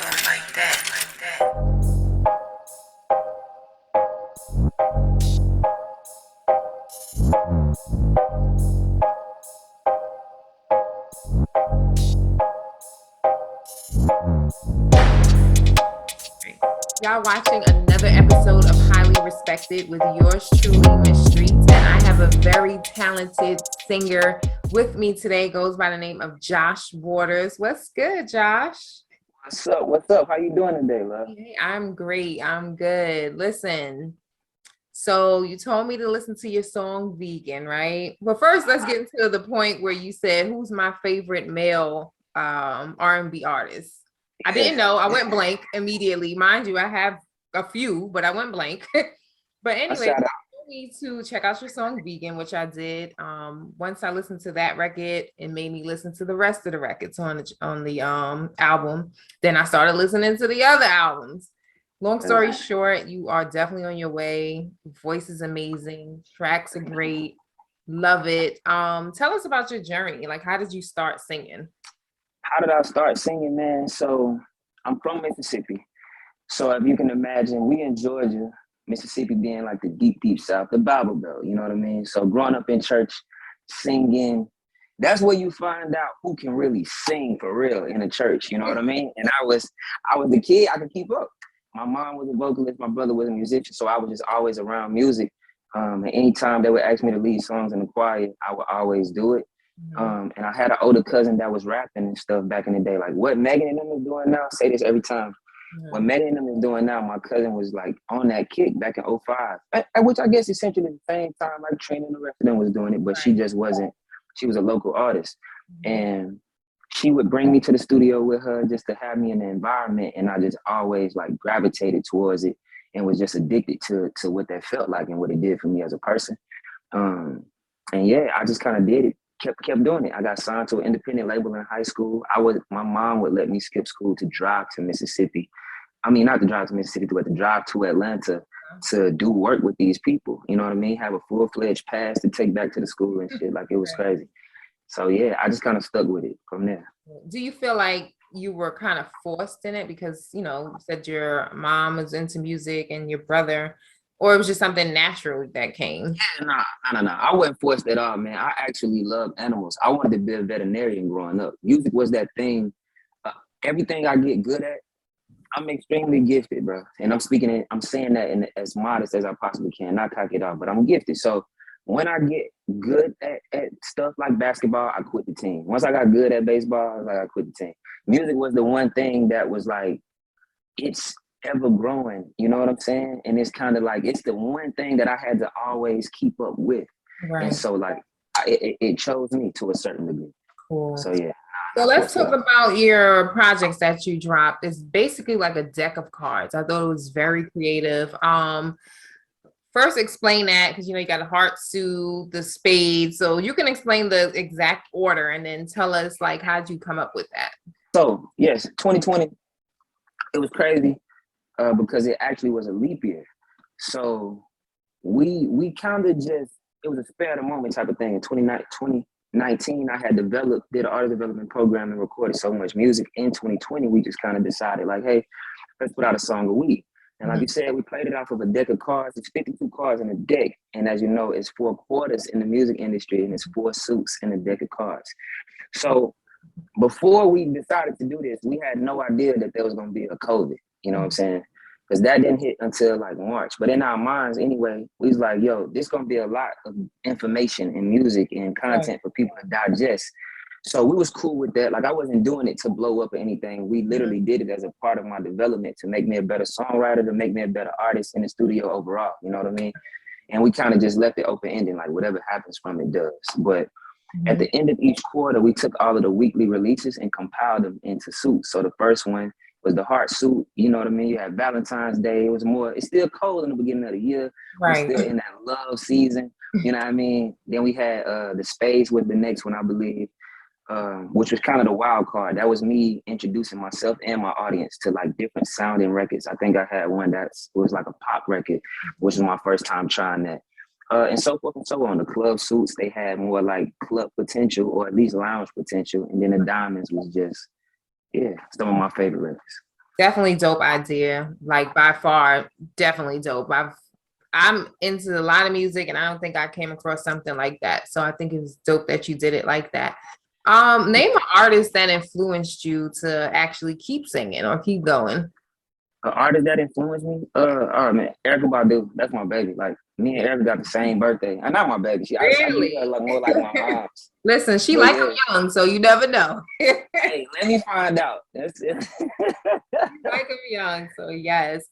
Y'all watching another episode of Highly Respected with yours truly, Miss Streetz. And I have a very talented singer with me today, goes by the name of Josh Waters. What's good, Josh? What's up? What's up? How you doing today, love? Hey, I'm great. I'm good. Listen, so you told me to listen to your song Vegan, right? But first, let's get to the point where you said, who's my favorite male R&B artist? I didn't know. I went blank immediately. Mind you, I have a few, but I went blank. But anyway, you told me to check out your song Vegan, which I did. Once I listened to that record, it made me listen to the rest of the records on the album. Then I started listening to the other albums. Long story short, you are definitely on your way. Voice is amazing. Tracks are great. Love it. Tell us about your journey. Like, how did you start singing? How did I start singing, man? So I'm from Mississippi. So if you can imagine, we in Georgia, Mississippi being like the deep, deep South, the Bible Belt, you know what I mean? So growing up in church, singing, that's where you find out who can really sing for real in a church, you know what I mean? And I was the kid, I could keep up. My mom was a vocalist, my brother was a musician, so I was just always around music. And anytime they would ask me to lead songs in the choir, I would always do it. And I had an older cousin that was rapping and stuff back in the day. Like what Megan and them is doing now, I say this every time. What Megan and them is doing now, my cousin was like on that kick back in '05, which I guess essentially the same time like Trina and the rest of them was doing it, but she just wasn't, she was a local artist. And she would bring me to the studio with her just to have me in the environment. And I just always like gravitated towards it and was just addicted to what that felt like and what it did for me as a person. And yeah, I just kind of did it. Kept doing it. I got signed to an independent label in high school. My mom would let me skip school to drive to Mississippi. I mean, not to drive to Mississippi, but to drive to Atlanta to do work with these people. You know what I mean? Have a full-fledged pass to take back to the school and shit. Like it was crazy. So yeah, I just kind of stuck with it from there. Do you feel like you were kind of forced in it because, you said your mom was into music and your brother, or it was just something natural that came? Yeah, no. I wasn't forced at all, man. I actually love animals. I wanted to be a veterinarian growing up. Music was that thing. Everything I get good at, I'm extremely gifted, bro. And I'm saying that in as modest as I possibly can, not cock it off, but I'm gifted. So when I get good at stuff like basketball, I quit the team. Once I got good at baseball, I quit the team. Music was the one thing that was like, it's ever growing, you know what I'm saying? And it's kind of like, it's the one thing that I had to always keep up with. Right. And so like, it chose me to a certain degree. Cool. So yeah. So let's talk about your projects that you dropped. It's basically like a deck of cards. I thought it was very creative. First explain that, because you got a heart suit, the spade. So you can explain the exact order and then tell us like, how'd you come up with that? So yes, 2020, it was crazy. Because it actually was a leap year. So we kind of just, it was a spare of the moment type of thing. In 2019, I had did an artist development program and recorded so much music. In 2020, we just kind of decided like, hey, let's put out a song a week. And like you said, we played it off of a deck of cards. It's 52 cards in a deck. And as you know, it's 4 quarters in the music industry and it's 4 suits in a deck of cards. So before we decided to do this, we had no idea that there was going to be a COVID. You know what I'm saying? Because that didn't hit until like March. But in our minds anyway, we was like, yo, this gonna be a lot of information and music and content for people to digest. So we was cool with that. Like I wasn't doing it to blow up or anything. We literally did it as a part of my development to make me a better songwriter, to make me a better artist in the studio overall. You know what I mean? And we kind of just left it open-ended, like whatever happens from it does. But at the end of each quarter, we took all of the weekly releases and compiled them into suits. So the first one was the heart suit, you know what I mean? You had Valentine's Day. It's still cold in the beginning of the year. Right. We're still in that love season, you know what I mean? Then we had the spades with the next one, I believe, which was kind of the wild card. That was me introducing myself and my audience to like different sounding records. I think I had one that was like a pop record, which was my first time trying that. And so forth and so on. The club suits, they had more like club potential or at least lounge potential. And then the diamonds was just, yeah, some of my favorite records. Definitely dope idea. Like by far, definitely dope. I'm into a lot of music and I don't think I came across something like that. So I think it's dope that you did it like that. Name an artist that influenced you to actually keep singing or keep going. An artist that influenced me, oh man, Erica Badu. That's my baby. Like me and Erica got the same birthday. And not my baby. I view her Really? like more like my mom's. Listen, she But like yeah, them young, so you never know. hey, let me find out. That's it. Like them young, so yes.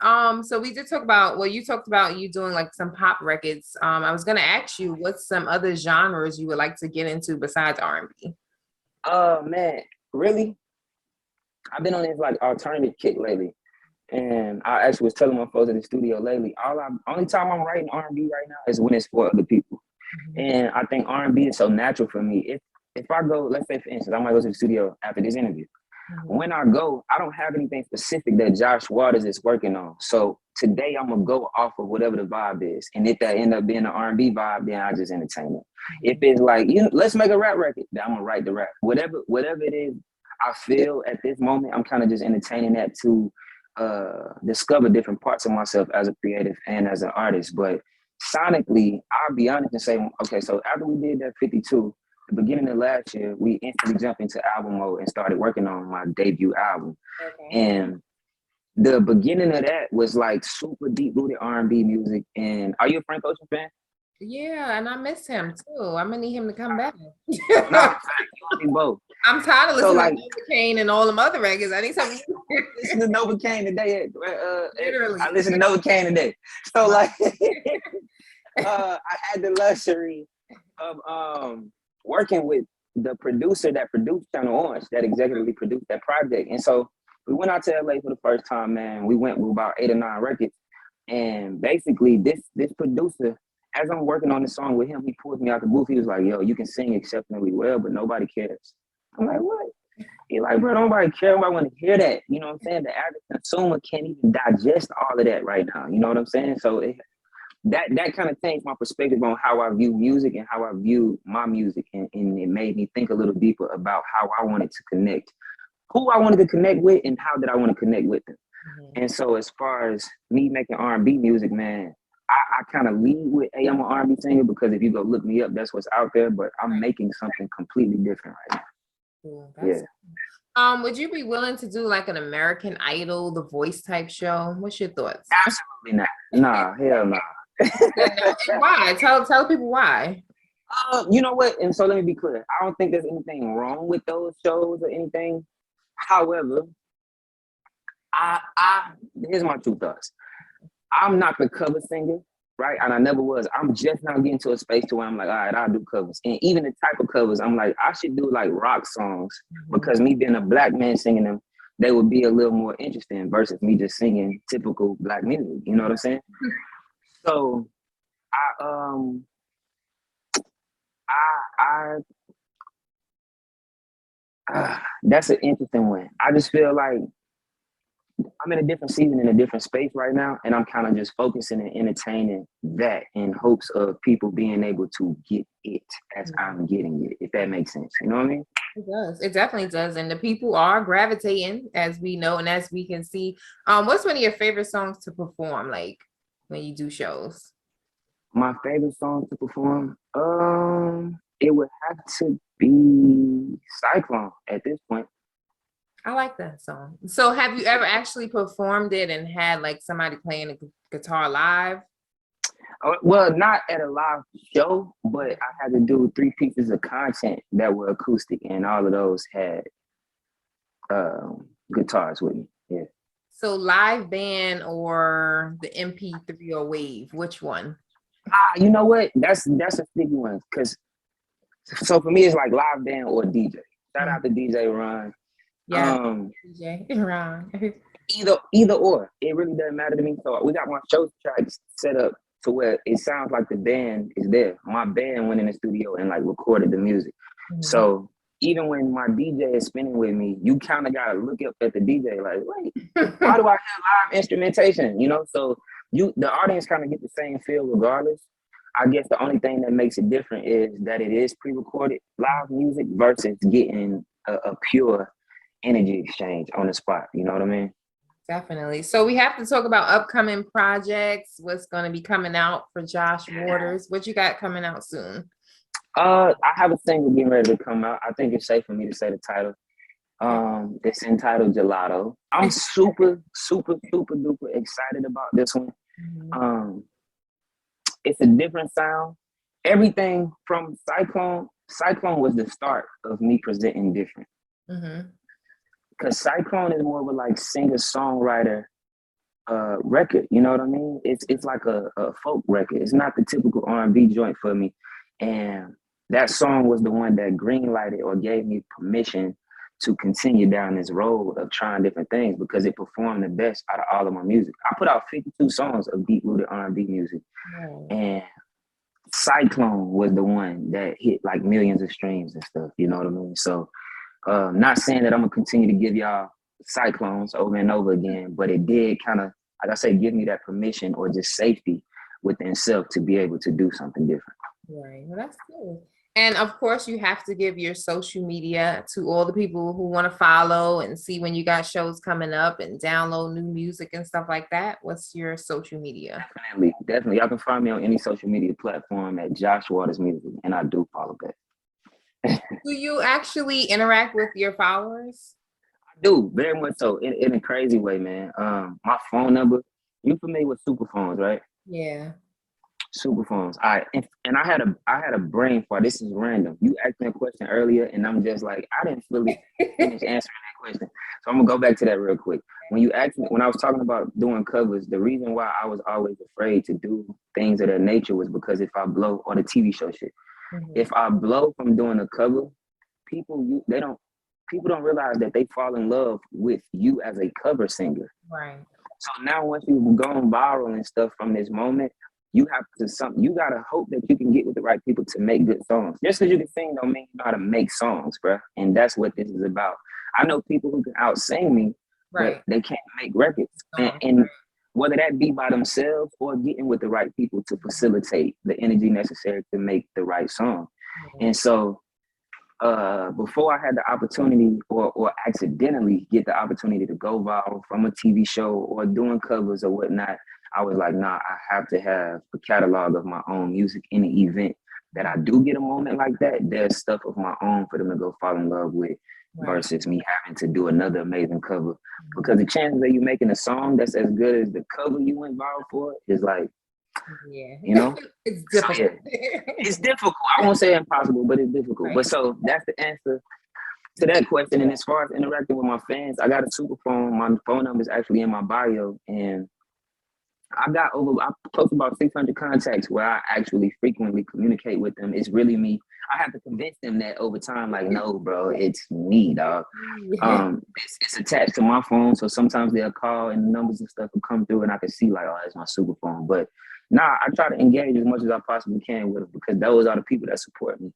So we did talk about, well, you talked about you doing like some pop records. I was gonna ask you what's some other genres you would like to get into besides R&B. Man, really? I've been on this like alternative kick lately. And I actually was telling my folks at the studio lately, only time I'm writing R&B right now is when it's for other people. Mhm. And I think R&B is so natural for me. If I go, let's say for instance, I might go to the studio after this interview. Mhm. When I go, I don't have anything specific that Josh Waters is working on. So today I'm gonna go off of whatever the vibe is. And if that end up being an R&B vibe, then I just entertain it. If it's like, let's make a rap record, then I'm gonna write the rap. Whatever it is I feel at this moment, I'm kind of just entertaining that to discover different parts of myself as a creative and as an artist. But sonically, I'll be honest and say, okay, so after we did that 52, the beginning of last year, we instantly jumped into album mode and started working on my debut album. Okay. And the beginning of that was like super deep rooted R&B music. And are you a Frank Ocean fan? Yeah, and I miss him too. I'm gonna need him to come back. No, you both. I'm tired of So listening like, to Novocaine and all them other records. I need something new. listen to Novocaine today. Literally. I listened to Novocaine today. So Wow. like, I had the luxury of working with the producer that produced Channel Orange, that executively produced that project. And so we went out to LA for the first time, man. We went with about 8 or 9 records. And basically this producer, as I'm working on the song with him, he pulls me out the booth. He was like, yo, you can sing exceptionally well, but nobody cares. I'm like, what? He's like, bro, nobody care. Nobody want to hear that. You know what I'm saying? The average consumer can't even digest all of that right now. You know what I'm saying? So that kind of changed my perspective on how I view music and how I view my music. And it made me think a little deeper about how I wanted to connect, who I wanted to connect with, and how did I want to connect with them. Mhm. And so as far as me making R&B music, man, I kind of lead with, hey, I'm an R&B singer, because if you go look me up, that's what's out there. But I'm making something completely different right Cool. now. Yeah. Would you be willing to do like an American Idol, The Voice type show? What's your thoughts? Absolutely not. Nah, hell nah. And why? Tell people why. You know what? And so let me be clear. I don't think there's anything wrong with those shows or anything. However, I here's my two thoughts. I'm not the cover singer, right? And I never was. I'm just now getting to a space to where I'm like, all right, I'll do covers. And even the type of covers, I'm like, I should do like rock songs, because me being a black man singing them, they would be a little more interesting versus me just singing typical black music. You know what I'm saying? So I I that's an interesting one. I just feel like I'm in a different season, in a different space right now, and I'm kind of just focusing and entertaining that in hopes of people being able to get it as I'm getting it, if that makes sense. You know what I mean? It does. It definitely does. And the people are gravitating, as we know and as we can see. What's one of your favorite songs to perform, like when you do shows? My favorite song to perform, it would have to be Cyclone at this point. I like that song. So have you ever actually performed it and had like somebody playing the guitar live? Well, not at a live show, but I had to do 3 pieces of content that were acoustic, and all of those had guitars with me. Yeah. So live band or the MP3 or Wave, which one? You know what? That's a sticky one, because so for me it's like live band or DJ. Shout out to DJ Ron. Yeah, DJ Ron. Either or. It really doesn't matter to me. So we got my show tracks set up to where it sounds like the band is there. My band went in the studio and like recorded the music. Mhm. So even when my DJ is spinning with me, you kind of gotta look up at the DJ like, wait, why do I have live instrumentation? You know, so the audience kind of get the same feel regardless. I guess the only thing that makes it different is that it is pre-recorded live music versus getting a pure energy exchange on the spot. You know what I mean? Definitely. So we have to talk about upcoming projects, what's going to be coming out for Josh Waters. What you got coming out soon? I have a single getting ready to come out. I think it's safe for me to say the title. It's entitled Gelato. I'm super, super, super duper excited about this one. Um, it's a different sound. Everything from Cyclone. Cyclone was the start of me presenting different. Because Cyclone is more of a like singer-songwriter record. You know what I mean? It's like a folk record. It's not the typical R&B joint for me. And that song was the one that green-lighted or gave me permission to continue down this road of trying different things because it performed the best out of all of my music. I put out 52 songs of deep-rooted R&B music. And Cyclone was the one that hit like millions of streams and stuff. You know what I mean? So not saying that I'm gonna continue to give y'all Cyclones over and over again, but it did kind of, like I say, give me that permission or just safety within self to be able to do something different. Right. Well, that's cool. And of course, you have to give your social media to all the people who want to follow and see when you got shows coming up and download new music and stuff like that. What's your social media? Definitely. Y'all can find me on any social media platform at Josh Waters Music, and I do follow that. Do you actually interact with your followers? I do, very much so, in a crazy way, man. My phone number, you familiar with super phones, right? Yeah. Super phones. All right. And I had a brain fart. This is random. You asked me a question earlier, and I'm just like, I didn't really finish answering that question. So I'm gonna go back to that real quick. When you asked me, when I was talking about doing covers, the reason why I was always afraid to do things of that nature was because if I blow, or the TV show shit, if I blow from doing a cover, people don't realize that they fall in love with you as a cover singer. Right. So now once you've gone viral and stuff from this moment, you gotta hope that you can get with the right people to make good songs. Just because you can sing don't mean you know how to make songs, bro. And that's what this is about. I know people who can out-sing me, but they can't make records. And whether that be by themselves or getting with the right people to facilitate the energy necessary to make the right song. And so before I had the opportunity or accidentally get the opportunity to go viral from a TV show or doing covers or whatnot, I was like, nah, I have to have a catalog of my own music in the event that I do get a moment like that. There's stuff of my own for them to go fall in love with versus me having to do another amazing cover. Because the chances of you making a song that's as good as the cover you went viral for is like, you know, it's difficult. So, it's difficult. I won't say impossible, but it's difficult. But so that's the answer to that question. And as far as interacting with my fans, I got a super phone. My phone number is actually in my bio, and I close to about 600 contacts where I actually frequently communicate with them. It's really me. I have to convince them that over time, like, no, bro, it's me, dog. It's attached to my phone, so sometimes they'll call and the numbers and stuff will come through, and I can see like, oh, it's my super phone. But nah, I try to engage as much as I possibly can with them because those are the people that support me.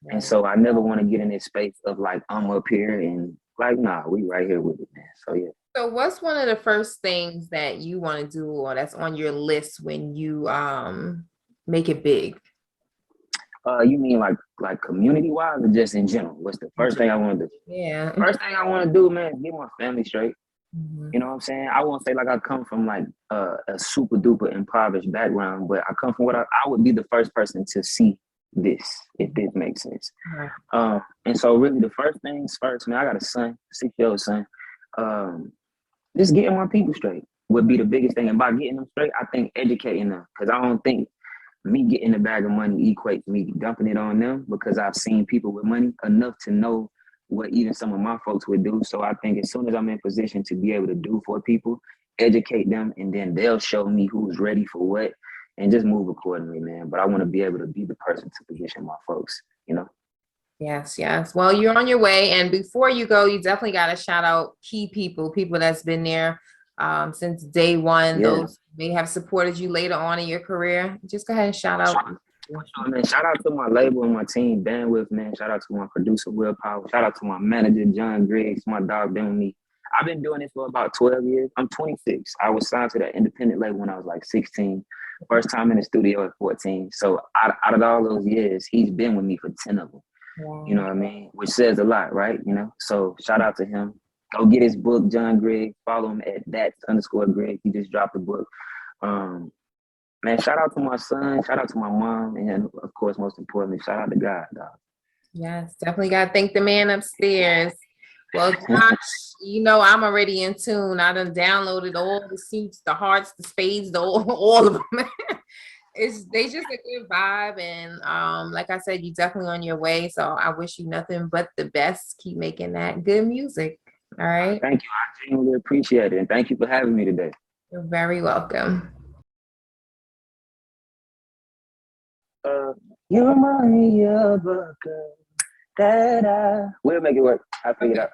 And so I never want to get in this space of like, I'm up here and like, nah, we right here with it, man. So yeah. So what's one of the first things that you want to do or that's on your list when you make it big? You mean like community wise or just in general? What's the first thing I want to do? Yeah. First thing I want to do, man, is get my family straight. You know what I'm saying? I won't say like I come from like a super duper impoverished background, but I come from what I would be the first person to see this, if this makes sense. And so really the first things first, man, I got a son, 6-year-old son. Just getting my people straight would be the biggest thing. And by getting them straight, I think educating them. Because I don't think me getting a bag of money equates me dumping it on them because I've seen people with money enough to know what even some of my folks would do. So I think as soon as I'm in position to be able to do for people, educate them, and then they'll show me who's ready for what and just move accordingly, man. But I want to be able to be the person to position my folks, you know? Yes, yes. Well, you're on your way. And before you go, you definitely got to shout out key people that's been there since day one. Those may have supported you later on in your career. Just go ahead and shout out. Sure, man. Shout out to my label and my team, Bandwidth, man. Shout out to my producer, Will Power. Shout out to my manager, John Griggs. My dog been with me. I've been doing this for about 12 years. I'm 26. I was signed to that independent label when I was like 16. First time in the studio at 14. So out of all those years, he's been with me for 10 of them. You know what I mean? Which says a lot, right? You know? So shout out to him. Go get his book, John Gregg. Follow him at that_Greg. He just dropped the book. Man, shout out to my son. Shout out to my mom. And of course, most importantly, shout out to God, dog. Yes, definitely got to thank the man upstairs. Well, Josh, you know, I'm already in tune. I done downloaded all the suits, the hearts, the spades, all of them. They just a good vibe. And like I said, you definitely on your way. So I wish you nothing but the best. Keep making that good music. All right. Thank you. I genuinely appreciate it. And thank you for having me today. You're very welcome. You remind me of a girl that we'll make it work. I'll figure it out.